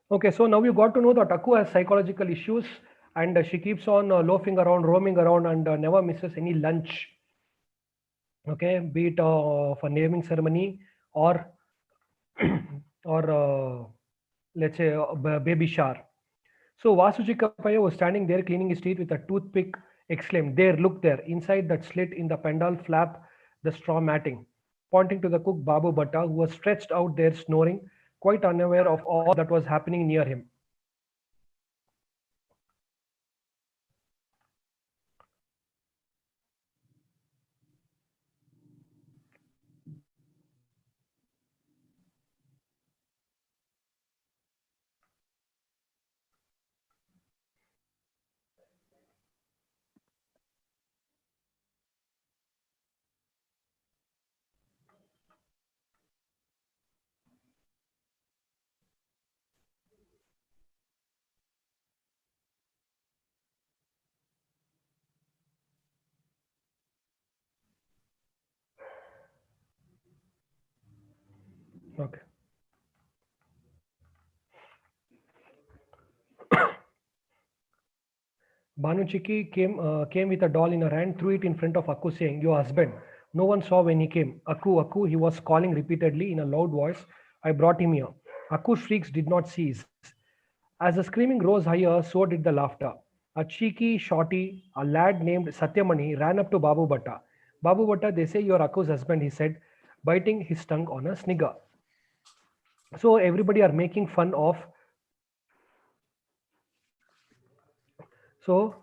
Okay, so now you got to know that Akku has psychological issues, and she keeps on loafing around, roaming around, and never misses any lunch. Okay, be it for naming ceremony or or let's say baby shower. So Vasuji Kappaya was standing there cleaning his teeth with a toothpick, exclaimed, "There, look there, inside that slit in the pendal flap, the straw matting," pointing to the cook Babu Bhatta, who was stretched out there snoring, quite unaware of all that was happening near him. Okay. Banuchiki came with a doll in her hand, threw it in front of Akku, saying, "Your husband." No one saw when he came. "Akku, Akku," he was calling repeatedly in a loud voice. "I brought him here." Akku's shrieks did not cease. As the screaming rose higher, so did the laughter. A cheeky shorty, a lad named Satyamani, ran up to Babu Bhatta. "Babu Bhatta, they say you're Akku's husband," he said, biting his tongue on a snigger. So everybody are making fun of. So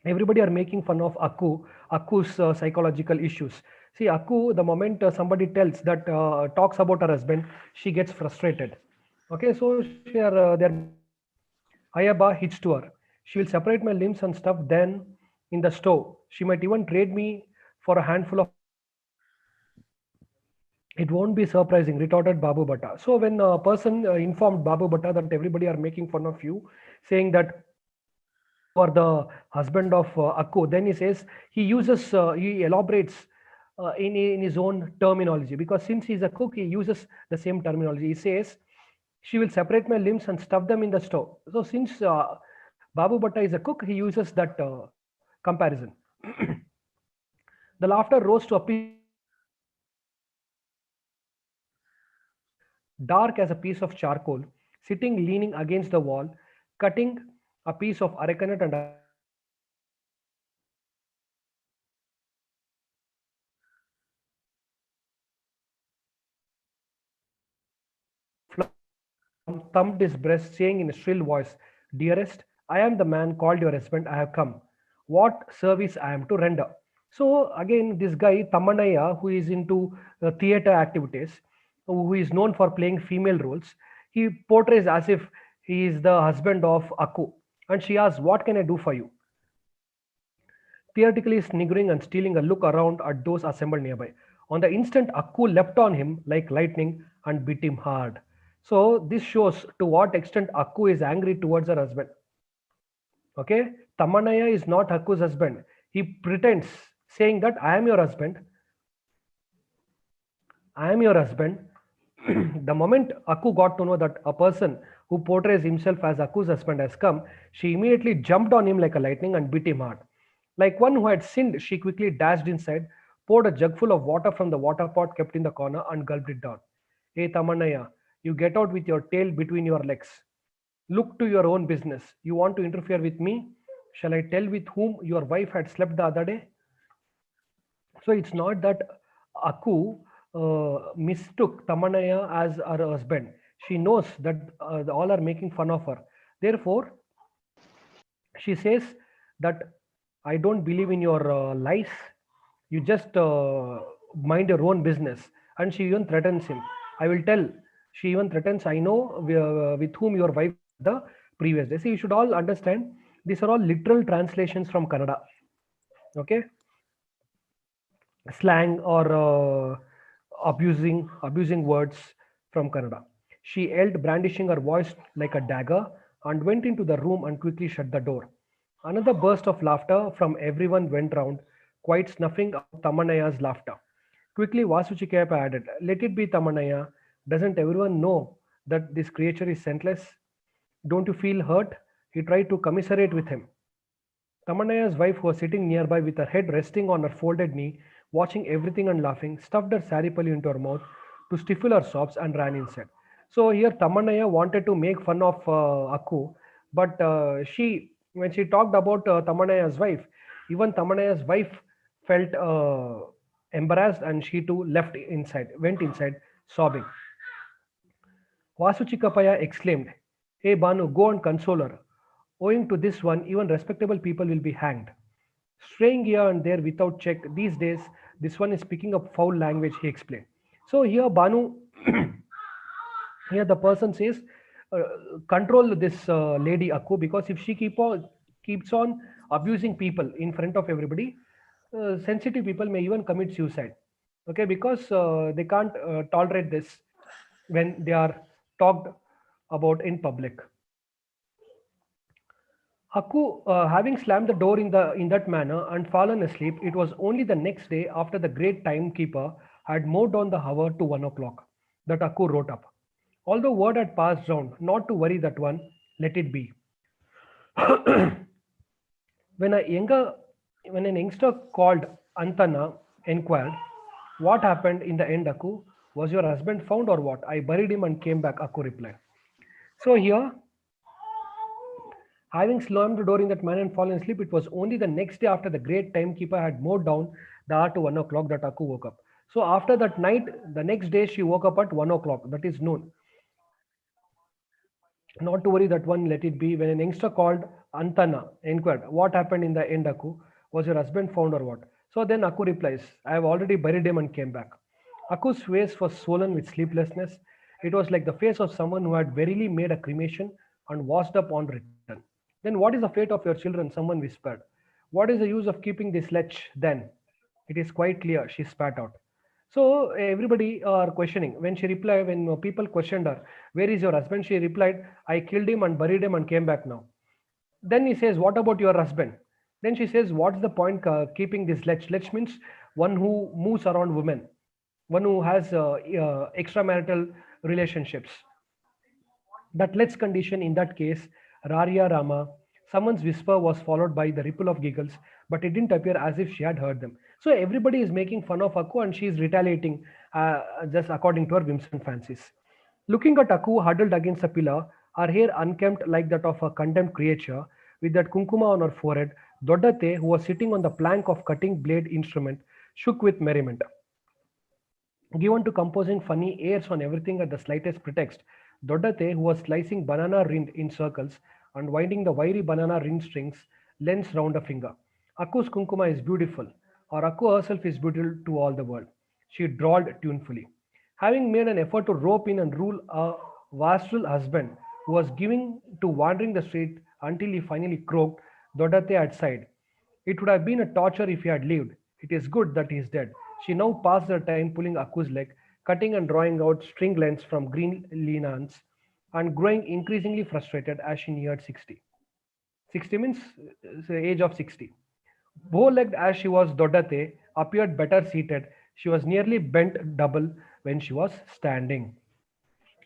everybody are making fun of Akku's psychological issues. See, Akku, the moment somebody tells that talks about her husband, she gets frustrated. Okay, so they're Ayaba hitched to her. "She will separate my limbs and stuff then in the stove. She might even trade me for a handful of potatoes." "It won't be surprising," retorted Babu Bhatta. So when a person informed Babu Bhatta that everybody are making fun of you, saying that you are the husband of Akku, then he says he elaborates in his own terminology, because since he's a cook, he uses the same terminology. He says, "She will separate my limbs and stuff them in the stove." So since Babu Bhatta is a cook, he uses that comparison. The laughter rose to a pitch of fury as Akku stood there dark as a piece of charcoal, sitting leaning against the wall, cutting a piece of arecanut and again chewing it. Babu Bhatta glanced at him and thumped his breast, saying in a shrill voice, "Dearest, I am the man called your husband. I have come. What service I am to render?" So again, this guy Tamanaya, who is into theater activities, who is known for playing female roles, he portrays as if he is the husband of Akku, and she asks, "What can I do for you?" theoretically sniggering and stealing a look around at those assembled nearby. On the instant, Akku leapt on him like lightning and bit him hard. So this shows to what extent Akku is angry towards her husband. Okay, Tamanaya is not Akku's husband. He pretends, saying that I am your husband. I am your husband. The moment Akku got to know that a person who portrays himself as Akku's husband has come, she immediately jumped on him like a lightning and bit him hard. Like one who had sinned, she quickly dashed inside, poured a jugful of water from the water pot kept in the corner, and gulped it down. "Hey Tamanaya, you get out with your tail between your legs. Look to your own business. You want to interfere with me? Shall I tell with whom your wife had slept the other day?" So it's not that Akku mistook Tamanaya as her husband. She knows that all are making fun of her. Therefore, she says that I don't believe in your lies. You just mind your own business. And she even threatens him. I will tell. She even threatens, "I know with whom your wife slept the previous day." See, you should all understand, these are all literal translations from Kannada. Okay, slang or abusing words from Kannada. She yelled, brandishing her voice like a dagger, and went into the room and quickly shut the door. Another burst of laughter from everyone went round, quite snuffing out Tamanaya's laughter. Quickly, Vasuchikayapa added, "Let it be, Tamanaya. Doesn't everyone know that this creature is senseless? Don't you feel hurt? He tried to commiserate with him. Tamanaya's wife, who was sitting nearby with her head resting on her folded knee, watching everything and laughing, stuffed her saripali into her mouth to stifle her sobs and ran inside. So here Tamanaya wanted to make fun of Akku, but when she talked about Tamanaya's wife, even Tamanaya's wife felt embarrassed and she too went inside, sobbing. Vasuchikapaya exclaimed, Hey Banu, go and console her. Owing to this one, even respectable people will be hanged. Straying here and there without check, these days, this one is picking up foul language, he explained. So here Banu, here the person says, uh, control this lady Akku, because if she keeps on abusing people in front of everybody, sensitive people may even commit suicide. Okay, because they can't tolerate this when they are talked about in public. Haku, having slammed the door in that manner and fallen asleep, it was only the next day, after the great timekeeper had moved on the hour to 1 o'clock, that Haku wrote up. Although word had passed round, not to worry that one, let it be. When a younger, when an youngster called Antana inquired, "What happened in the end, Aku? Was your husband found or what? I buried him and came back," Aku replied. So here, having slammed the door in that manner and fallen asleep, it was only the next day, after the great timekeeper had mowed down the hour to 1 o'clock, that Aku woke up. So after that night, the next day she woke up at 1 o'clock, that is noon. Not to worry that one, let it be. When an youngster called Antana inquired, "What happened in the end, Aku? Was your husband found or what?" So then Aku replies, "I have already buried him and came back." Aku's face was swollen with sleeplessness. It was like the face of someone who had verily made a cremation and washed up on return. "Then what is the fate of your children?" someone whispered. "What is the use of keeping this lech then? It is quite clear," she spat out. So everybody are questioning. When she replied, when people questioned her, "Where is your husband?" She replied, "I killed him and buried him and came back now." Then he says, "What about your husband?" Then she says, "What's the point keeping this lech?" Lech means one who moves around women, one who has extramarital relationships. That let's condition in that case, Rarya Rama, someone's whisper was followed by the ripple of giggles, but it didn't appear as if she had heard them. So everybody is making fun of Akku and she is retaliating just according to her whims and fancies. Looking at Akku huddled against a pillar, her hair unkempt like that of a condemned creature, with that kunkuma on her forehead, Dodate, who was sitting on the plank of cutting blade instrument, shook with merriment. Given to composing funny airs on everything at the slightest pretext, Dodate, who was slicing banana rind in circles and winding the wiry banana rind strings lens round a finger. "Akku's kunkuma is beautiful, or Akku herself is beautiful to all the world," she drawled tunefully. Having made an effort to rope in and rule a wastrel husband who was giving to wandering the street until he finally croaked, Dodate had sighed. "It would have been a torture if he had lived. It is good that he is dead." She now passed her time pulling Akku's leg, cutting and drawing out string lengths from green linans, and growing increasingly frustrated as she neared 60. 60 means the age of 60. Bow-legged as she was, Dodate appeared better seated. She was nearly bent double when she was standing.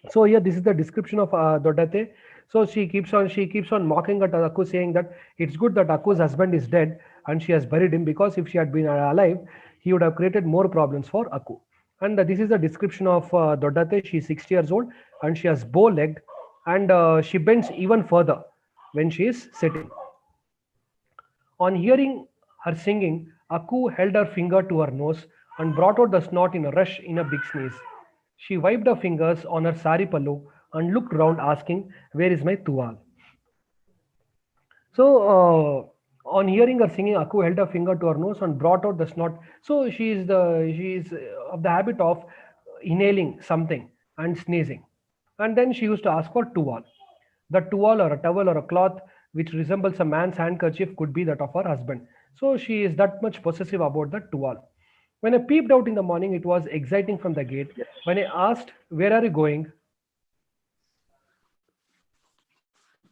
So here, this is the description of Dodate. So she keeps on mocking at Akku, saying that it's good that Akku's husband is dead and she has buried him, because if she had been alive, he would have created more problems for Akku. And this is the description of Dodate. She's 60 years old and she has bow-legged, and she bends even further when she is sitting. On hearing her singing, Akku held her finger to her nose and brought out the snot in a rush in a big sneeze. She wiped her fingers on her sari pallu and looked round, asking, "Where is my tuwal?" So, on hearing her singing, Akku held her finger to her nose and brought out the snot. So she is of the habit of inhaling something and sneezing. And then she used to ask for tuwal. The tuwal, or a towel, or a cloth which resembles a man's handkerchief, could be that of her husband. So she is that much possessive about the tuwal. When I peeped out in the morning, it was exciting from the gate. When I asked, "Where are you going?"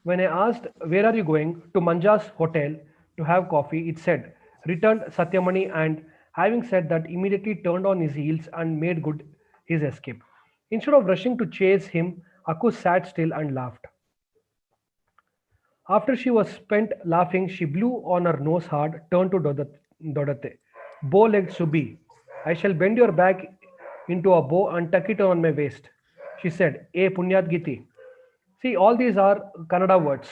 When I asked, "Where are you going?" "To Manja's hotel to have coffee," it said, returned Satyamani, and having said that, immediately turned on his heels and made good his escape. Instead of rushing to chase him, Akku sat still and laughed. After she was spent laughing, she blew on her nose hard, turned to Dodate. Bow-legged Subi, I shall bend your back into a bow and tuck it on my waist. She said, E Punyat Giti. See, all these are Kannada words.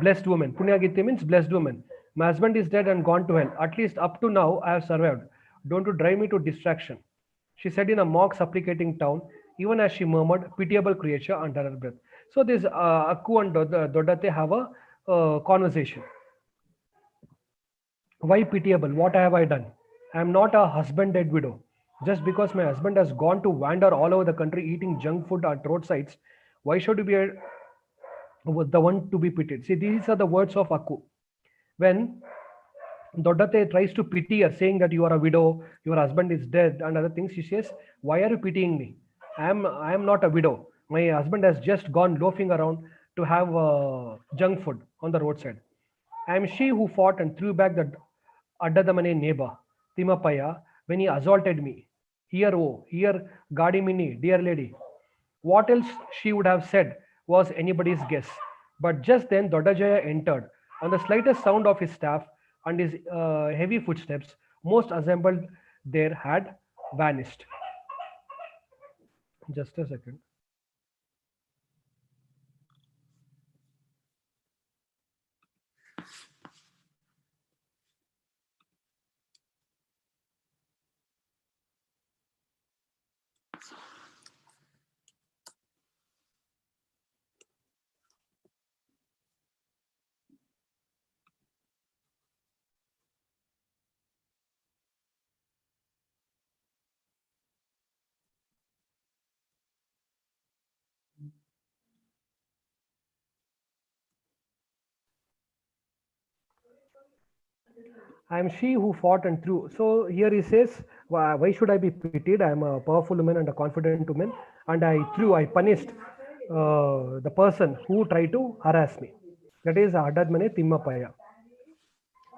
Blessed woman. Punyagiti means blessed woman. My husband is dead and gone to hell. At least up to now, I have survived. Don't you drive me to distraction. She said in a mock supplicating tone, even as she murmured, pitiable creature under her breath. So this Akku and Dodate have a conversation. Why pitiable? What have I done? I am not a husband dead widow. Just because my husband has gone to wander all over the country eating junk food at roadsides, why should you be the one to be pitied? See, these are the words of Akku. When Dodate tries to pity her, saying that you are a widow, your husband is dead, and other things, she says, why are you pitying me? I am not a widow. My husband has just gone loafing around to have junk food on the roadside. I am she who fought and threw back the Addadamane neighbor, Timapaya, when he assaulted me. Here, oh, here, Gadimini, dear lady. What else she would have said was anybody's guess. But just then Dodajaya entered. On the slightest sound of his staff and his heavy footsteps, most assembled there had vanished. Just a second. I am she who fought and threw. So here he says, why should I be pitied? I am a powerful woman and a confident woman, and I punished the person who tried to harass me. That is Adadmane Timmapaya.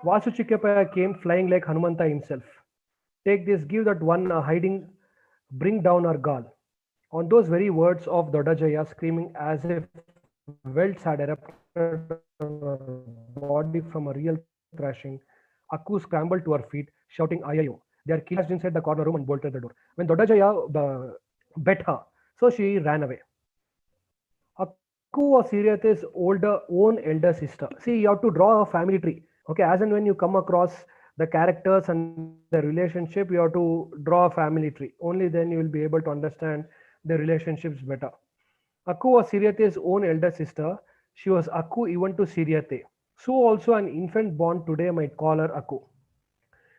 Vasuchikapaya came flying like Hanumanta himself. Take this, give that one a hiding, bring down our gal. On those very words of Dodajaya, screaming as if welts had erupted her body from a real thrashing, Akku scrambled to her feet, shouting Ayayo. They are killers inside the corner room and bolted the door. When Dodajaya bet her, so she ran away. Akku was Siriate's own elder sister. See, you have to draw a family tree. Okay, as and when you come across the characters and the relationship, you have to draw a family tree. Only then you will be able to understand the relationships better. Akku was Siriate's own elder sister. She was Akku even to Siriate. So also an infant born today might call her Akku.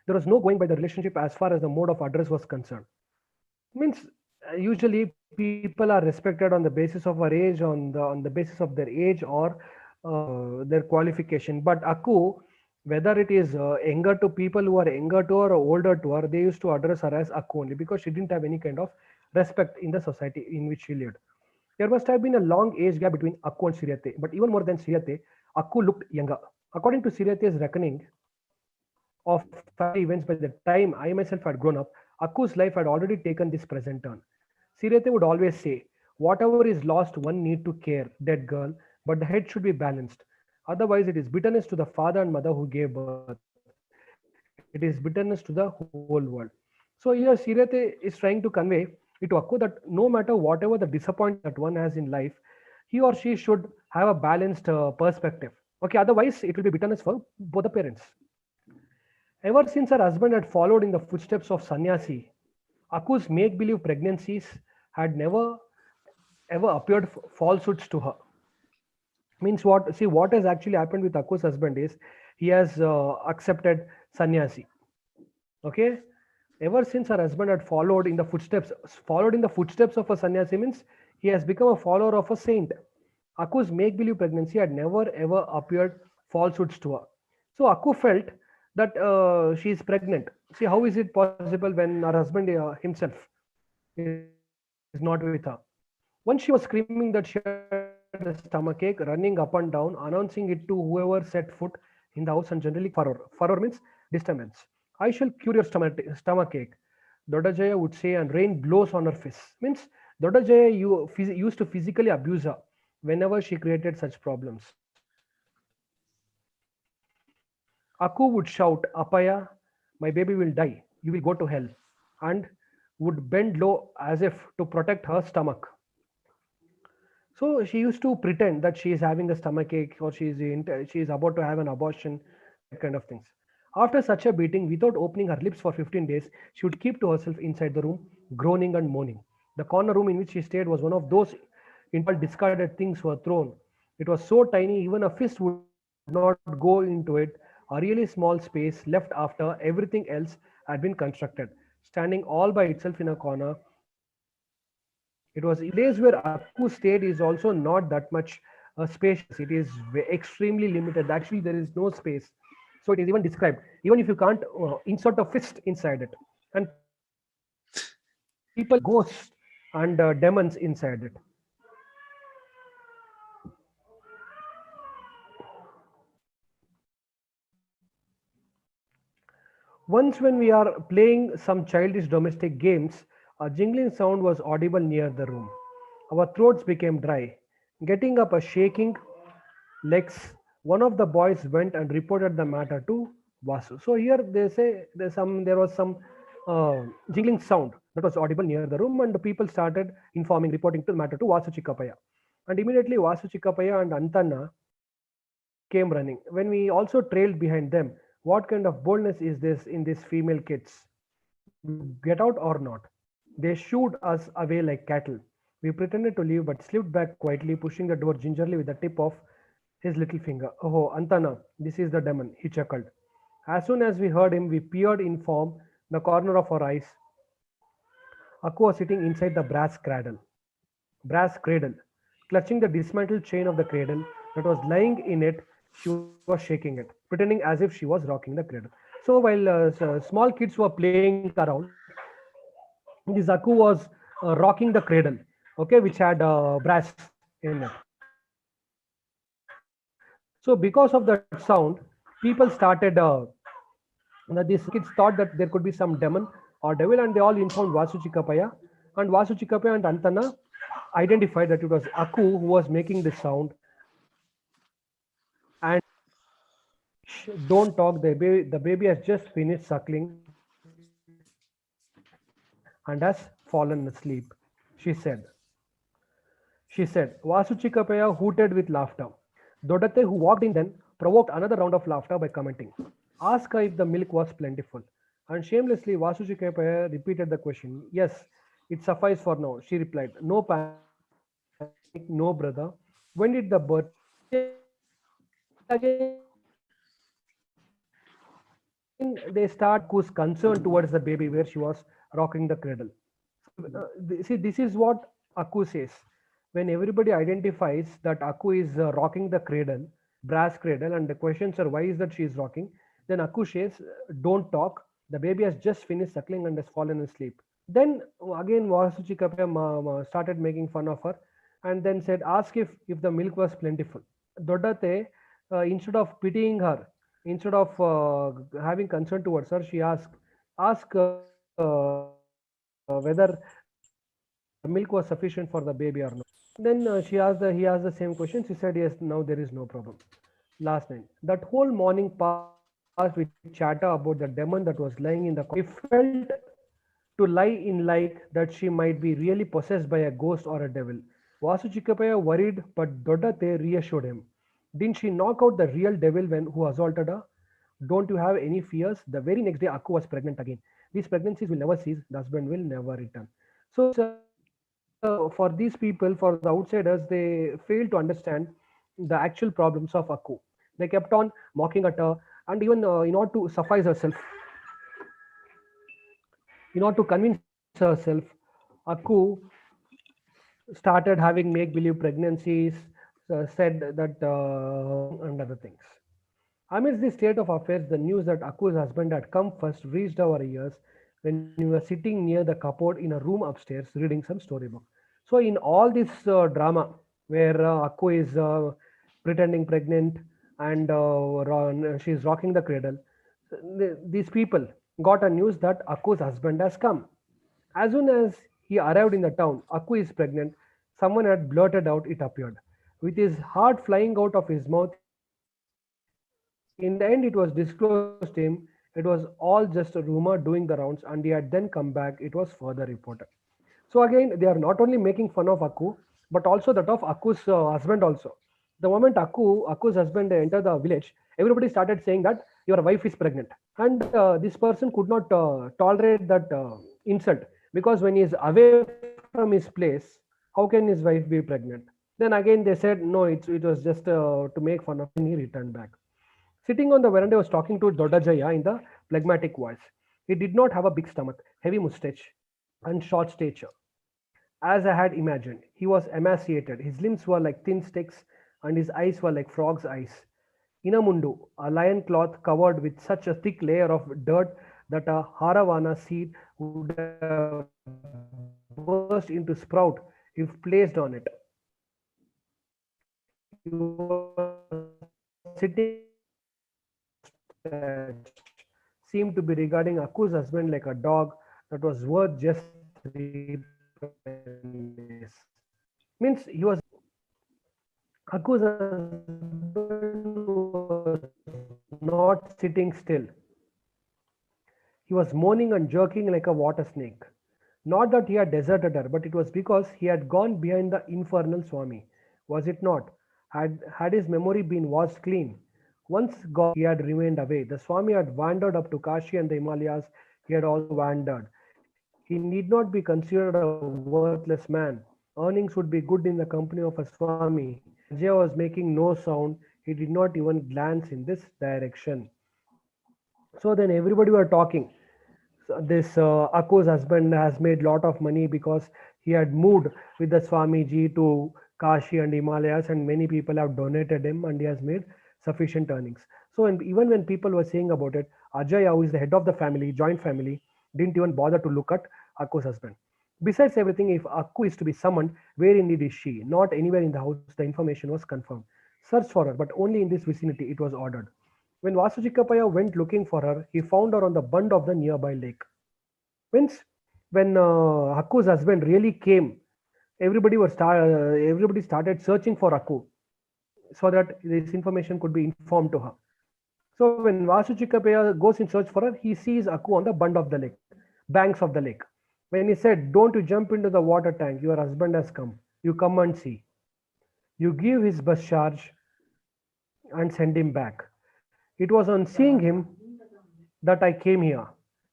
There was no going by the relationship as far as the mode of address was concerned. Means usually people are respected on the basis of our age, on the basis of their age or their qualification. But Akku, whether it is younger to people who are younger to her or older to her, they used to address her as Akku only because she didn't have any kind of respect in the society in which she lived. There must have been a long age gap between Akku and Siriate, but even more than Siriate, Akku looked younger. According to Siriate's reckoning of family events, by the time I myself had grown up, Akku's life had already taken this present turn. Siriate would always say, whatever is lost, one need to care, dead girl, but the head should be balanced. Otherwise, it is bitterness to the father and mother who gave birth. It is bitterness to the whole world. So here Siriate is trying to convey it to Akku that no matter whatever the disappointment that one has in life, he or she should have a balanced perspective. Okay, otherwise it will be bitterness for both the parents. Ever since her husband had followed in the footsteps of sannyasi, Akku's make-believe pregnancies had never ever appeared falsehoods to her. Means what? See, what has actually happened with Akku's husband is he has accepted sannyasi. Okay, ever since her husband had followed in the footsteps of a sannyasi means he has become a follower of a saint. Akku's make-believe pregnancy had never ever appeared falsehoods to her. So Akku felt that she is pregnant. See, how is it possible when her husband himself is not with her? Once she was screaming that she had a stomachache, running up and down, announcing it to whoever set foot in the house and generally calling it furor. Furor means disturbance. I shall cure your stomachache. Dodajaya would say, and rain blows on her face. Means Dodajaya used to physically abuse her whenever she created such problems. Akku would shout, Apaya, my baby will die. You will go to hell. And would bend low as if to protect her stomach. So she used to pretend that she is having a stomach ache or she is about to have an abortion, that kind of things. After such a beating, without opening her lips for 15 days, she would keep to herself inside the room, groaning and moaning. The corner room in which she stayed was one of those discarded things were thrown. It was so tiny, even a fist would not go into it. A really small space left after everything else had been constructed. Standing all by itself in a corner, it was immense. It was the place where Akku stayed is also not that much spacious. It is extremely limited. Actually, there is no space. So it is even described. Even if you can't insert a fist inside it, and people used to say that there were ghosts and demons inside it. Once, when we are playing some childish domestic games, a jingling sound was audible near the room. Our throats became dry. Getting up a shaking legs, one of the boys went and reported the matter to Vasu. So here they say there was some jingling sound that was audible near the room, and the people started informing, reporting to the matter to Vasu Chikkapaya. And immediately Vasu Chikkapaya and Antanna came running. When we also trailed behind them, what kind of boldness is this in these female kids? Will you get out or not? They shooed us away like cattle. We pretended to leave but slipped back quietly, pushing the door gingerly with the tip of his little finger. Oh, Antana, this is the demon, he chuckled. As soon as we heard him, we peered in from the corner of our eyes. Akku was sitting inside the brass cradle. Clutching the dismantled chain of the cradle that was lying in it, she was shaking it, pretending as if she was rocking the cradle. So while small kids were playing around, this Akku was rocking the cradle, okay, which had brass in it. So because of that sound, people started that these small kids thought that there could be some demon or devil, and they all informed Vasu Chikapaya. And Vasu Chikapaya and Antana identified that it was Akku who was making this sound, and they said, "Shh, don't talk. The baby has just finished suckling and has fallen asleep," she said. She said. Vasu Chikapaya hooted with laughter. Dodate, who walked in then, provoked another round of laughter by commenting, "Ask her if the milk was plentiful." And shamelessly, Vasu Chikapaya repeated the question. "Yes, it suffices for now," she replied. "No panic, no brother. When did the birth come?" Then again, they started explaining Akku's concern towards the baby where she was rocking the cradle. See, this is what Akku says. When everybody identifies that Akku is rocking the cradle, brass cradle, and the questions are why is that she is rocking, then Akku says, "Don't talk. The baby has just finished suckling and has fallen asleep." Then again, Vasuchikapaya started making fun of her and then said, "Ask if the milk was plentiful." Dodate, instead of pitying her, instead of having concern towards her, she ask whether the milk was sufficient for the baby or not. Then he asked the same question. She said, "Yes, now there is no problem." Last night, that whole morning passed with chatter about the demon that was lying in the corner. We felt to lie in like that she might be really possessed by a ghost or a devil. Vasuchikapaya worried, but Dodate reassured him. "Didn't she knock out the real devil when who assaulted her? Don't you have any fears?" The very next day, Akku was pregnant again. "These pregnancies will never cease. The husband will never return." So it's for these people, for the outsiders, they failed to understand the actual problems of Akku. They kept on mocking at her, and even in order to convince herself, Akku started having make believe pregnancies, said that and other things. Amidst this state of affairs, the news that Akku's husband had come first reached our ears when we were sitting near the cupboard in a room upstairs reading some storybook. So, in all this drama, where Akku is pretending pregnant and she's rocking the cradle, these people got a news that Akku's husband has come. As soon as He arrived in the town. Akku is pregnant. Someone had blurted out, it appeared. With his heart flying out of his mouth, he went to tell his wife. In the end, it was disclosed to him. It was all just a rumor doing the rounds, and he had then come back. It was further reported. So again, they are not only making fun of Akku, but also that of Akku's husband also. The moment Akku's husband entered the village, everybody started saying that your wife is pregnant, and this person could not tolerate that insult, because when he is away from his place, how can his wife be pregnant? Then again, they said no, it was just to make fun of him, and he returned back. Sitting on the veranda, was talking to Dodajaya in the phlegmatic voice. He did not have a big stomach, heavy mustache, and short stature. As I had imagined, he was emaciated. His limbs were like thin sticks, and his eyes were like frog's eyes. Inamundu, a lion cloth covered with such a thick layer of dirt that a haravana seed would have burst into sprout if placed on it. He was sitting on a chair, his mustache seemed to be regarding Akku's husband like a dog that was worth just 3 pennies. Means he was Akku's husband was not sitting still. He was moaning and jerking like a water snake. Not that he had deserted her, but it was because he had gone behind the infernal Swami. Was it not? Had his memory been washed clean? Once gone, he had remained away. The Swami had wandered up to Kashi and the Himalayas. He had also wandered. He need not be considered a worthless man. Earnings would be good in the company of a Swami. Ajay was making no sound. He did not even glance in this direction. So then everybody were talking. So this Akku's husband has made lot of money because he had moved with the Swamiji to Kashi and Himalayas, and many people have donated him, and he has made sufficient earnings. So and even when people were saying about it, Ajay, who is the head of the family, joint family, didn't even bother to look at Akku's husband. Besides everything, if Akku is to be summoned, where indeed is she? Not anywhere in the house. The information was confirmed. Search for her, but only in this vicinity. It was ordered. When Vasujikapaya went looking for her, he found her on the bund of the nearby lake. Means when Akku's husband really came, everybody started searching for Akku so that this information could be informed to her. So when Vasujikapaya goes in search for her, he sees Akku on the bund of the lake, banks of the lake. When he said, "Don't you jump into the water tank, your husband has come. You come and see." You give his bus charge and send him back. It was on seeing him that I came here.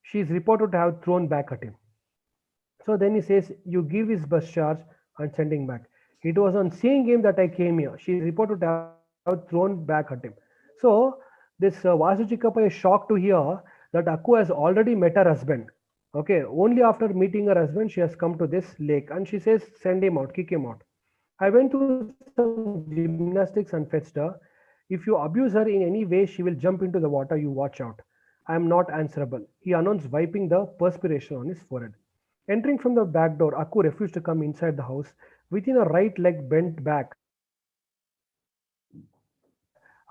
She is reported to have thrown back at him. So then he says, "You give his bus charge and send him back." It was on seeing him that I came here. She is reported to have thrown back at him. So this Vasujikappa is shocked to hear that Akku has already met her husband. Okay, only after meeting her husband, she has come to this lake, and she says, "Send him out, kick him out." I went through some gymnastics and fetched her. If you abuse her in any way, she will jump into the water. You watch out. I am not answerable, he announced, wiping the perspiration on his forehead. Entering from the back door, Akku refused to come inside the house. Within a right leg bent back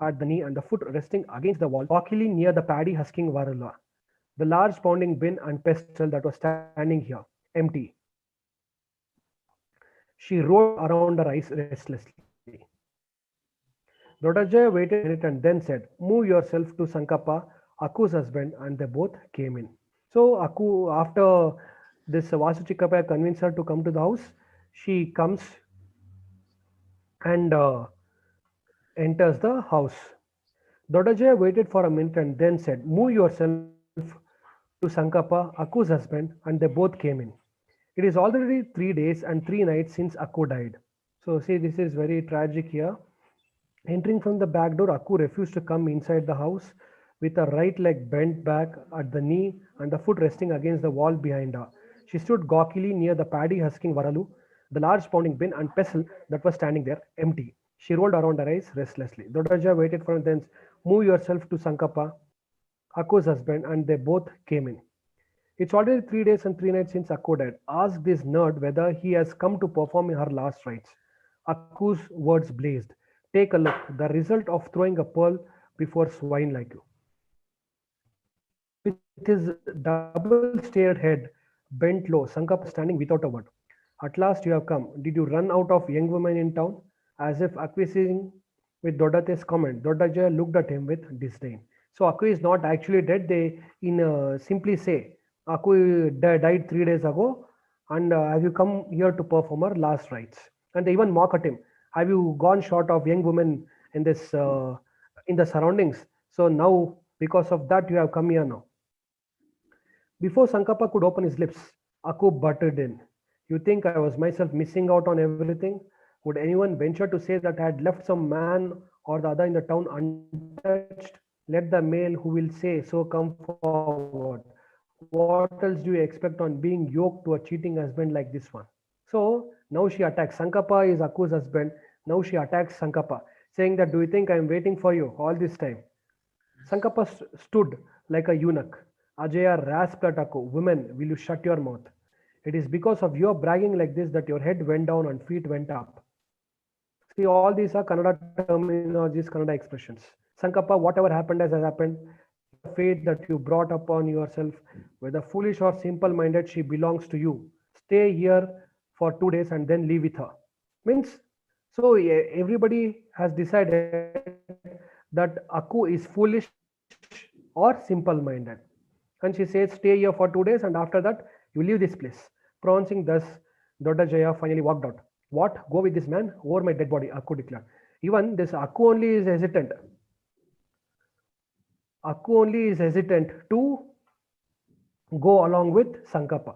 at the knee and the foot resting against the wall, gawkily near the paddy husking varula, the large pounding bin and pestle that was standing here, empty. She rolled around her eyes restlessly. Dodajaya waited for a minute and then said, "Move yourself to Sankappa, Akku's husband," and they both came in. So Akku, after this Vasuchikapaya convinced her to come to the house, she comes and enters the house. Dodajaya waited for a minute and then said, "Move yourself to Sankappa, Akku's husband," and they both came in. It is already 3 days and 3 nights since Akku died. So see, this is very tragic here. Entering from the back door, Akku refused to come inside the house with her right leg bent back at the knee and the foot resting against the wall behind her. She stood gawkily near the paddy husking varalu, the large pounding bin and pestle that was standing there, empty. She rolled around her eyes restlessly. Dodaja waited for him, then, "Move yourself to Sankappa, Akku's husband," and they both came in. "It's already 3 days and 3 nights since Akku died. Ask this nerd whether he has come to perform her last rites." Akku's words blazed. "Take a look, the result of throwing a pearl before swine like you." With his double-staired head bowed low, bent low. Sankapa standing without a word. At last you have come. Did you run out of young women in town? As if acquiescing with Dodate's comment, Dodajaya looked at him with disdain. So Akku is not actually dead. They simply say, Akku died 3 days ago, and have you come here to perform her last rites? And they even mock at him. Have you gone short of young women in this in the surroundings? So now, because of that, you have come here now. Before Sankappa could open his lips, Akku butted in. You think I was myself missing out on everything? Would anyone venture to say that I had left some man or the other in the town untouched? Let the male who will say so come forward. What else do you expect on being yoked to a cheating husband like this one? So now she attacks. Sankappa is Akku's husband. Now she attacks Sankappa, saying that do you think I am waiting for you all this time? Sankappa stood like a eunuch. Ajaya rasped at Akku, women, will you shut your mouth? It is because of your bragging like this that your head went down and feet went up. See, all these are Kannada terminologies, Kannada expressions. Sankappa, whatever happened has happened. It is the fate that you brought upon yourself. Whether foolish or simple minded, she belongs to you. Stay here for 2 days and then leave with her. Means, so everybody has decided that Akku is foolish or simple minded. And she says, stay here for 2 days and after that, you leave this place. Pronouncing thus, Dodajaya finally walked out. What? Go with this man over my dead body, Akku declared. Even this Akku only is hesitant. Akku only is hesitant to go along with Sankappa.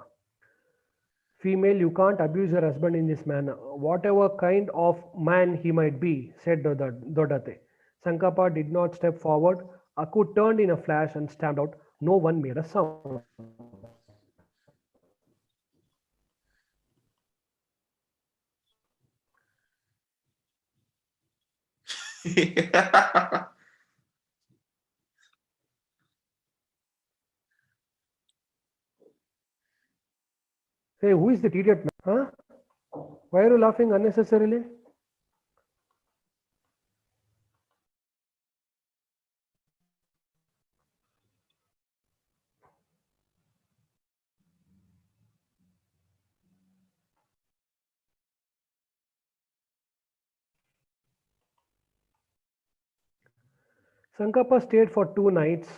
Female, you can't abuse your husband in this manner. Whatever kind of man he might be, said Dodate. Sankappa did not step forward. Akku turned in a flash and stamped out. No one made a sound. Hey, who is that idiot man? Huh? Why are you laughing unnecessarily? Sankappa stayed for 2 nights.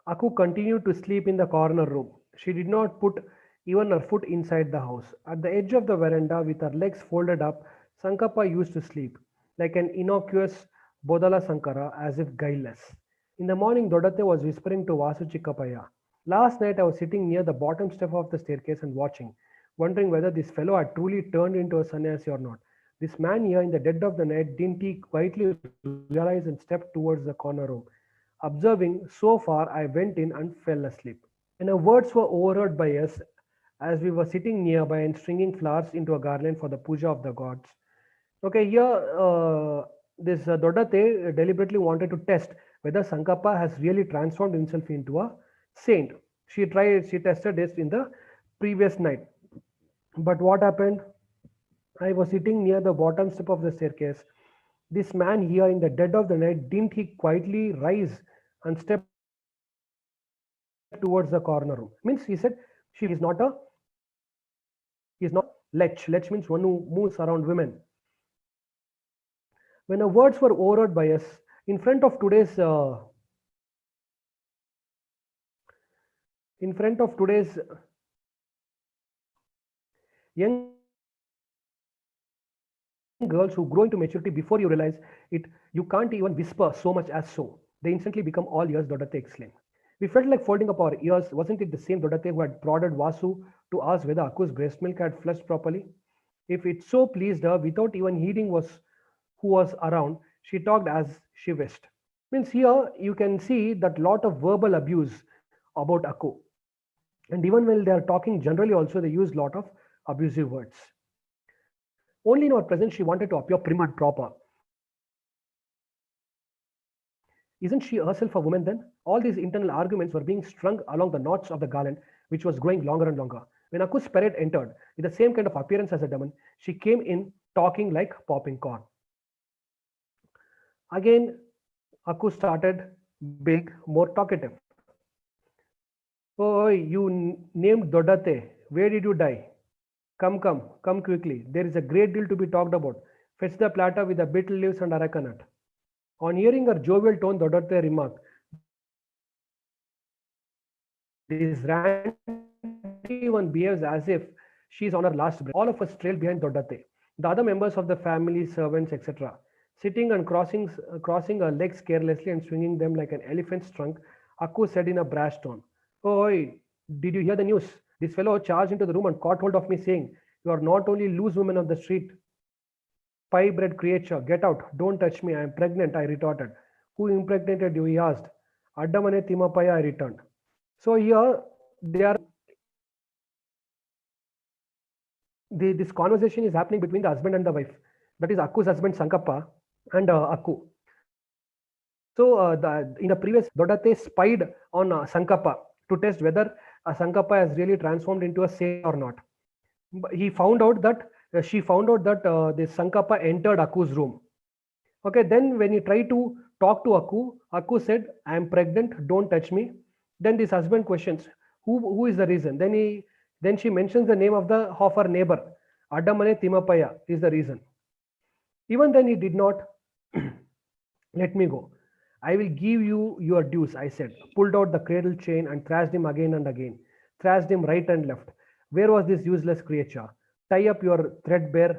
Akku continued to sleep in the corner room. She did not put even her foot inside the house. At the edge of the veranda, with her legs folded up, Sankappa used to sleep, like an innocuous Bodala Sankara, as if guileless. In the morning, Dodate was whispering to Vasu Chikkapaya. Last night, I was sitting near the bottom step of the staircase and watching, wondering whether this fellow had truly turned into a sannyasi or not. This man here in the dead of the night, didn't he quietly realize and step towards the corner room? Observing, so far I went in and fell asleep. When our words were overheard by us as we were sitting nearby and stringing flowers into a garland for the puja of the gods. Okay, here this Dodate deliberately wanted to test whether Sankappa has really transformed himself into a saint. She tested this in the previous night. But what happened? I was sitting near the bottom step of the staircase. This man here in the dead of the night, didn't he quietly rise and step towards the corner room? Means he said, she is not a lech. Lech means one who moves around women. When our words were overheard by us, in front of today's young girls who grow into maturity, before you realize it, you can't even whisper so much as so. They instantly become all ears, Dodate exclaimed. We felt like folding up our ears. Wasn't it the same Dodate who had prodded Vasu to ask whether Akku's breast milk had flushed properly? If it so pleased her, without even heeding who was around, she talked as she wished. Means here you can see that lot of verbal abuse about Akku. And even when they are talking generally also they use lot of abusive words. Only in our presence she wanted to appear prim and proper. Isn't she herself a woman then? All these internal arguments were being strung along the knots of the garland, which was growing longer and longer. When Akku's parrot entered, with the same kind of appearance as a demon, she came in talking like popping corn. Again, Akku started big, more talkative. Oh, you named Dodate. Where did you die? Come, come, come quickly. There is a great deal to be talked about. Fetch the platter with the betel leaves and areca nut. On hearing her jovial tone, Dodate remarked, this ranty one behaves as if she is on her last breath. All of us trailed behind Dodate. The other members of the family, servants, etc., sitting and crossing her legs carelessly and swinging them like an elephant's trunk. Akku said in a brash tone, "Oh, did you hear the news? This fellow charged into the room and caught hold of me, saying, 'You are not only loose women of the street, pie-bred creature, get out, don't touch me, I am pregnant,' I retorted. 'Who impregnated you?' he asked. 'Addamane Timapaya,' I returned." So here they are. This conversation is happening between the husband and the wife. That is Akku's husband Sankappa and Akku. So in the previous, Dodate spied on Sankappa to test whether Sankappa has really transformed into a saint or not. He found out that she found out that this Sankappa entered Akku's room. Okay, then when he tried to talk to Akku, Akku said, "I am pregnant, don't touch me." Then this husband questions, who is the reason? Then she mentions the name of her neighbor, Adamane Timapaya is the reason. Even then he did not let me go. "I will give you your dues," I said, pulled out the cradle chain and thrashed him again and again, thrashed him right and left. Where was this useless creature? Tie up your threadbare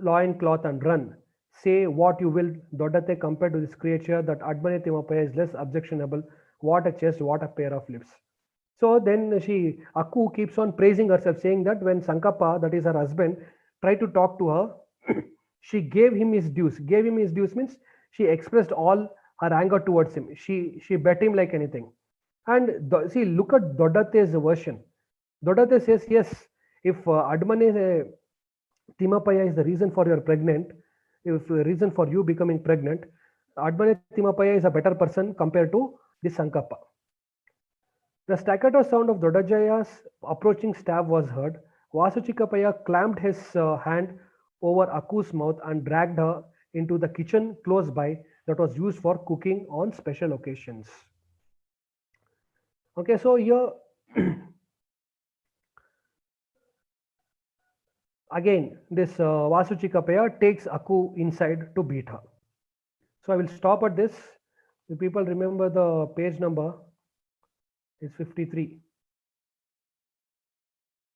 loincloth and run. Say what you will, Dodate compared to this creature, that Admane Timapaya is less objectionable. What a chest, what a pair of lips. So then Akku keeps on praising herself, saying that when Sankappa, that is her husband, tried to talk to her, she gave him his dues. Gave him his dues means she expressed all her anger towards him. She bet him like anything. And see, look at Dodate's version. Dodate says, yes, if Admane Timapaya is the reason for your pregnant, if reason for you becoming pregnant, Admane Timapaya is a better person compared to this Sankappa. The staccato sound of Dodajaya's approaching stab was heard. Vasuchikapaya clamped his hand over Akku's mouth and dragged her into the kitchen close by that was used for cooking on special occasions. Okay, so here again this Vasuchikapaya takes Akku inside to beat her. So I will stop at this. If people remember the page number, is 53.